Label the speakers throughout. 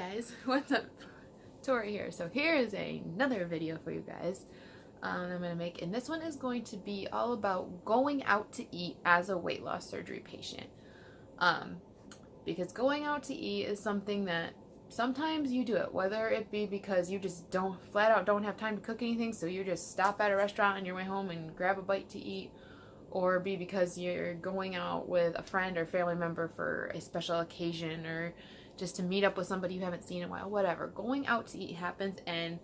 Speaker 1: guys, what's up? Tori here. So here is another video for you guys I'm going to make, and this one is going to be all about going out to eat as a weight loss surgery patient. Because going out to eat is something that sometimes you do it, whether it be because you just flat out don't have time to cook anything, so you just stop at a restaurant on your way home and grab a bite to eat, or be because you're going out with a friend or family member for a special occasion, or just to meet up with somebody you haven't seen in a while. Whatever, going out to eat happens, and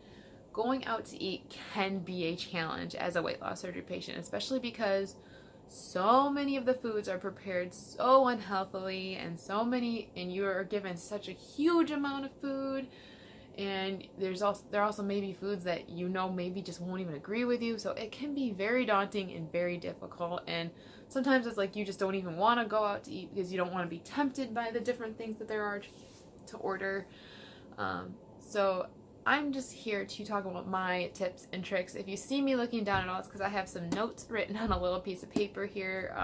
Speaker 1: going out to eat can be a challenge as a weight loss surgery patient, especially because so many of the foods are prepared so unhealthily, and you are given such a huge amount of food, and there are also maybe foods that maybe just won't even agree with you, so it can be very daunting and very difficult. And sometimes it's like you just don't even want to go out to eat because you don't want to be tempted by the different things that there are to order. So I'm just here to talk about my tips and tricks. If you see me looking down at all, it's because I have some notes written on a little piece of paper here,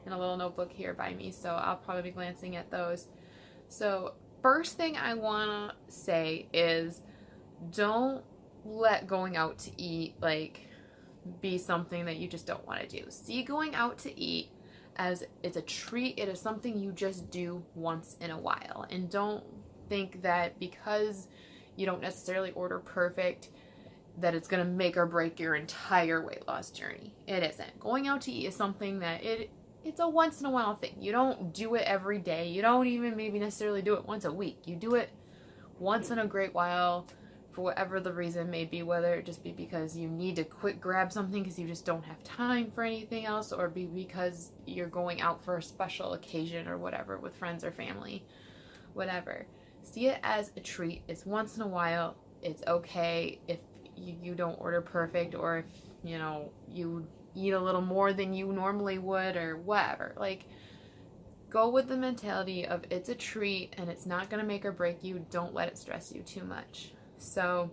Speaker 1: in a little notebook here by me, so I'll probably be glancing at those. So first thing I want to say is, don't let going out to eat be something that you just don't want to do. See going out to eat as it's a treat. It is something you just do once in a while, and don't think that because you don't necessarily order perfect that it's going to make or break your entire weight loss journey. It isn't. Going out to eat is something that it's a once in a while thing. You don't do it every day. You don't even maybe necessarily do it once a week. You do it once in a great while for whatever the reason may be, whether it just be because you need to quick grab something because you just don't have time for anything else, or be because you're going out for a special occasion or whatever with friends or family, whatever. See it as a treat. It's once in a while. It's okay if you don't order perfect, or if you eat a little more than you normally would, or whatever. Go with the mentality of it's a treat and it's not going to make or break you. Don't let it stress you too much. So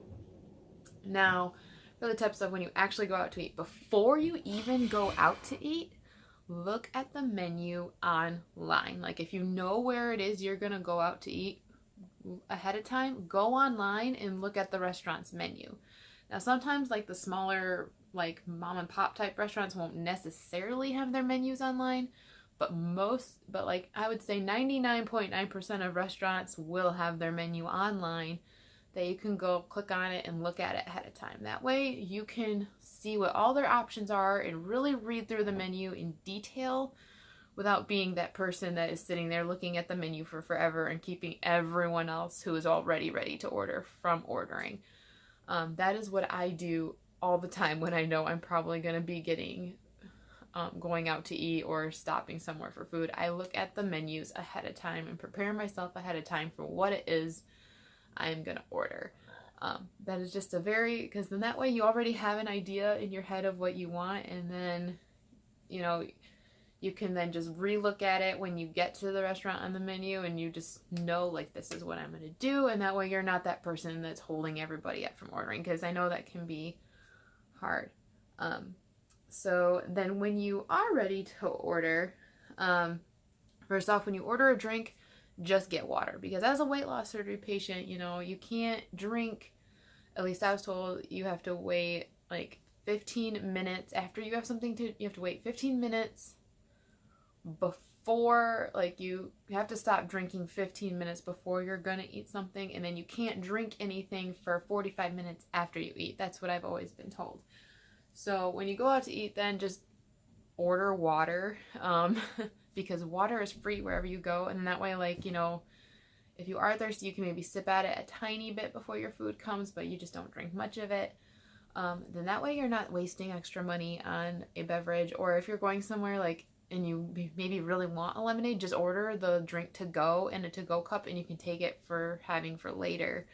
Speaker 1: now for the tips of when you actually go out to eat. Before you even go out to eat, look at the menu online. If you know where it is you're going to go out to eat ahead of time, go online and look at the restaurant's menu. Now sometimes the smaller mom and pop type restaurants won't necessarily have their menus online, but I would say 99.9% of restaurants will have their menu online, that you can go click on it and look at it ahead of time. That way you can see what all their options are and really read through the menu in detail without being that person that is sitting there looking at the menu for forever and keeping everyone else who is already ready to order from ordering. That is what I do all the time when I know I'm probably going to be going out to eat or stopping somewhere for food. I look at the menus ahead of time and prepare myself ahead of time for what it is I'm going to order. That is just because then that way you already have an idea in your head of what you want, and then you can then just re-look at it when you get to the restaurant on the menu, and you just know this is what I'm going to do, and that way you're not that person that's holding everybody up from ordering, because I know that can be hard. So then when you are ready to order, first off, when you order a drink, just get water, because as a weight loss surgery patient, you can't drink, at least I was told, you have to wait 15 minutes after you have something you have to wait 15 minutes before, you have to stop drinking 15 minutes before you're gonna eat something, and then you can't drink anything for 45 minutes after you eat. That's what I've always been told. So when you go out to eat, then just order water, because water is free wherever you go, and that way if you are thirsty, you can maybe sip at it a tiny bit before your food comes, but you just don't drink much of it. Then that way you're not wasting extra money on a beverage. Or if you're going somewhere and you maybe really want a lemonade, just order the drink to go in a to-go cup, and you can take it for having for later.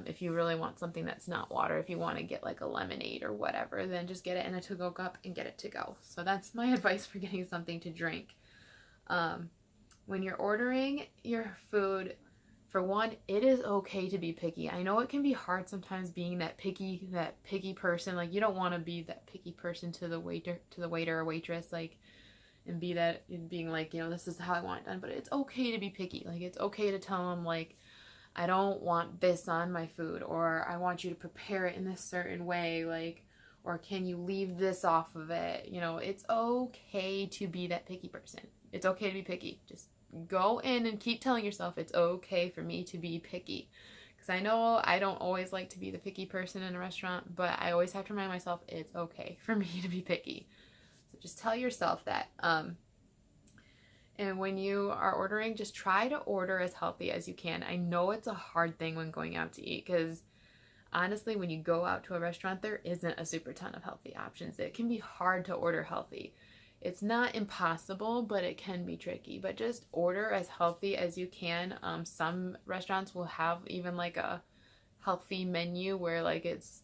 Speaker 1: If you really want something that's not water, if you want to get a lemonade or whatever, then just get it in a to-go cup and get it to go. So that's my advice for getting something to drink. When you're ordering your food, for one, it is okay to be picky. I know it can be hard sometimes being that picky person. You don't want to be that picky person to the waiter or waitress, and being this is how I want it done. But it's okay to be picky. It's okay to tell them I don't want this on my food, or I want you to prepare it in this certain way, like, or can you leave this off of it? You know, it's okay to be that picky person. It's okay to be picky. Just go in and keep telling yourself it's okay for me to be picky. Because I know I don't always like to be the picky person in a restaurant, but I always have to remind myself it's okay for me to be picky. So just tell yourself that. And when you are ordering, just try to order as healthy as you can. I know it's a hard thing when going out to eat, because honestly, when you go out to a restaurant, there isn't a super ton of healthy options. It can be hard to order healthy. It's not impossible, but it can be tricky. But just order as healthy as you can. Some restaurants will have even like a healthy menu where it's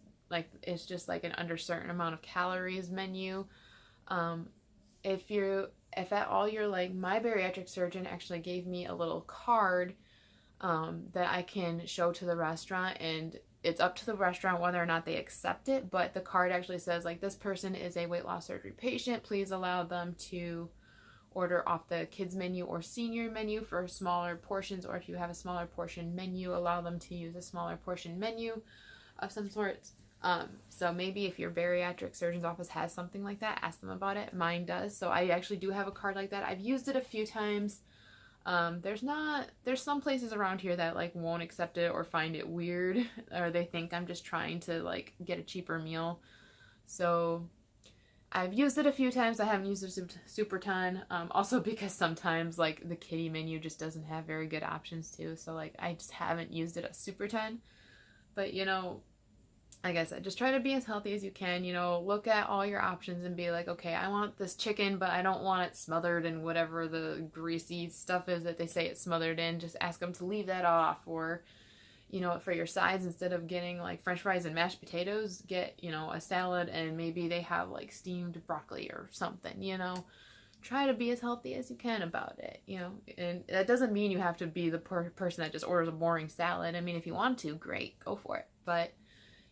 Speaker 1: just like an under certain amount of calories menu. If at all you're like, my bariatric surgeon actually gave me a little card that I can show to the restaurant, and it's up to the restaurant whether or not they accept it, but the card actually says, like, this person is a weight loss surgery patient. Please allow them to order off the kids menu or senior menu for smaller portions, or if you have a smaller portion menu, allow them to use a smaller portion menu of some sorts. So maybe if your bariatric surgeon's office has something like that, ask them about it. Mine does. So I actually do have a card like that. I've used it a few times. There's some places around here that like won't accept it or find it weird, or they think I'm just trying to like get a cheaper meal. So I've used it a few times. I haven't used it super ton. Also because sometimes like the kiddie menu just doesn't have very good options too. So like I just haven't used it a super ton. But you know, like I said, just try to be as healthy as you can. You know, look at all your options and be like, okay, I want this chicken, but I don't want it smothered in whatever the greasy stuff is that they say it's smothered in. Just ask them to leave that off. Or, you know, for your sides, instead of getting like french fries and mashed potatoes, get, you know, a salad, and maybe they have like steamed broccoli or something, you know. Try to be as healthy as you can about it, you know. And that doesn't mean you have to be the person that just orders a boring salad. I mean, if you want to, great, go for it. But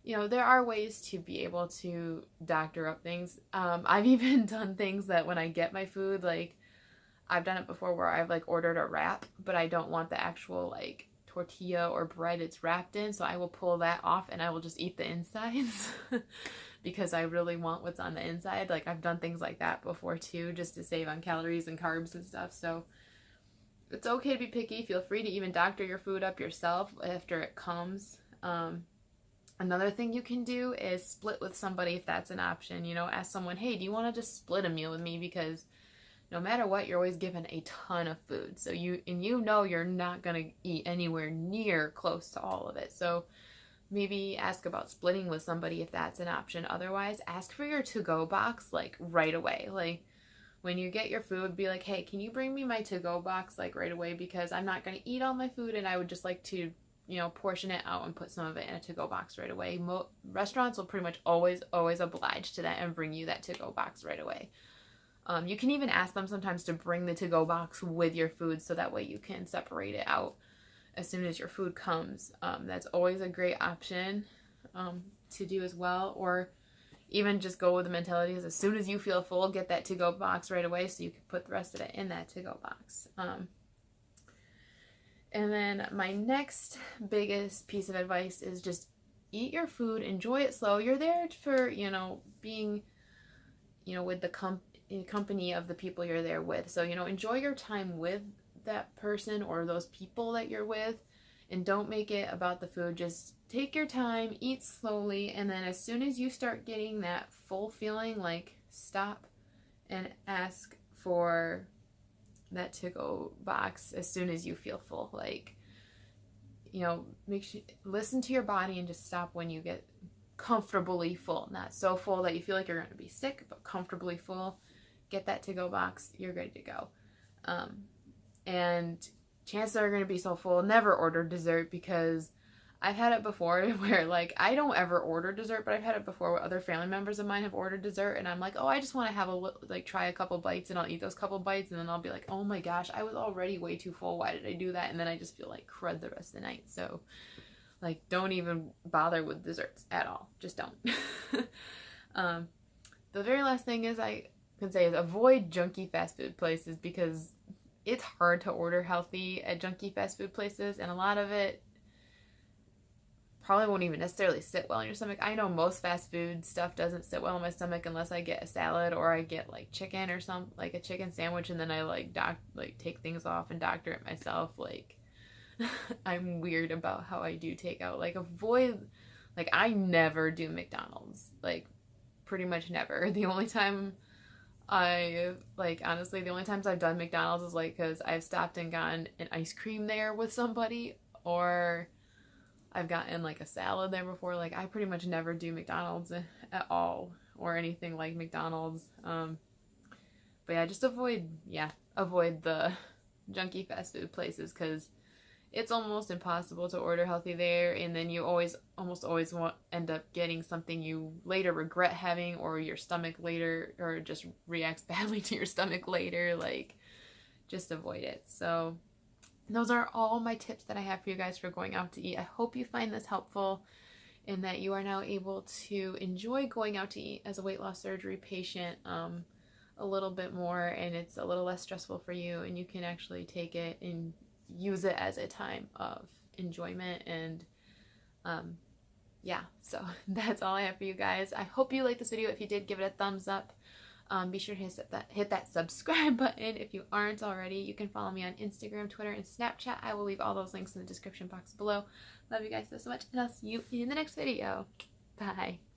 Speaker 1: you know, there are ways to be able to doctor up things. I've even done things that when I get my food, like, I've done it before where I've, like, ordered a wrap, but I don't want the actual, like, tortilla or bread it's wrapped in, so I will pull that off and I will just eat the insides because I really want what's on the inside. Like, I've done things like that before, too, just to save on calories and carbs and stuff, so it's okay to be picky. Feel free to even doctor your food up yourself after it comes. Another thing you can do is split with somebody if that's an option. You know, ask someone, hey, do you want to just split a meal with me? Because no matter what, you're always given a ton of food. So you know you're not going to eat anywhere near close to all of it. So maybe ask about splitting with somebody if that's an option. Otherwise, ask for your to-go box like right away. Like when you get your food, be like, hey, can you bring me my to-go box like right away? Because I'm not going to eat all my food and I would just like to, you know, portion it out and put some of it in a to-go box right away. Restaurants will pretty much always oblige to that and bring you that to-go box right away. You can even ask them sometimes to bring the to-go box with your food, so that way you can separate it out as soon as your food comes. That's always a great option to do as well. Or even just go with the mentality as soon as you feel full, get that to-go box right away so you can put the rest of it in that to-go box. And then my next biggest piece of advice is just eat your food, enjoy it slow. You're there for, you know, being, you know, with the company of the people you're there with. So, you know, enjoy your time with that person or those people that you're with, and don't make it about the food. Just take your time, eat slowly, and then as soon as you start getting that full feeling, like, stop and ask for that to-go box as soon as you feel full. Like, you know, listen to your body and just stop when you get comfortably full. Not so full that you feel like you're going to be sick, but comfortably full. Get that to-go box, you're ready to go. And chances are going to be so full, never order dessert, because I've had it before where, like, I don't ever order dessert, but I've had it before where other family members of mine have ordered dessert, and I'm like, oh, I just want to have try a couple bites, and I'll eat those couple bites, and then I'll be like, oh my gosh, I was already way too full. Why did I do that? And then I just feel like crud the rest of the night. So, like, don't even bother with desserts at all. Just don't. The very last thing I can say is avoid junky fast food places, because it's hard to order healthy at junky fast food places, and a lot of it probably won't even necessarily sit well in your stomach. I know most fast food stuff doesn't sit well in my stomach unless I get a salad or I get like chicken or some like a chicken sandwich, and then I like take things off and doctor it myself. Like I'm weird about how I do takeout. Like avoid, like I never do McDonald's. Like pretty much never. The only time honestly, the only times I've done McDonald's is like because I've stopped and gotten an ice cream there with somebody, or I've gotten like a salad there before. Like I pretty much never do McDonald's at all or anything like McDonald's. But yeah, just avoid the junky fast food places because it's almost impossible to order healthy there, and then you almost always end up getting something you later regret having, or your stomach later, or just reacts badly to your stomach later. Like just avoid it. So those are all my tips that I have for you guys for going out to eat. I hope you find this helpful and that you are now able to enjoy going out to eat as a weight loss surgery patient a little bit more, and it's a little less stressful for you, and you can actually take it and use it as a time of enjoyment. And yeah, so that's all I have for you guys. I hope you liked this video. If you did, give it a thumbs up. Be sure to hit that subscribe button if you aren't already. You can follow me on Instagram, Twitter, and Snapchat. I will leave all those links in the description box below. Love you guys so much, and I'll see you in the next video. Bye.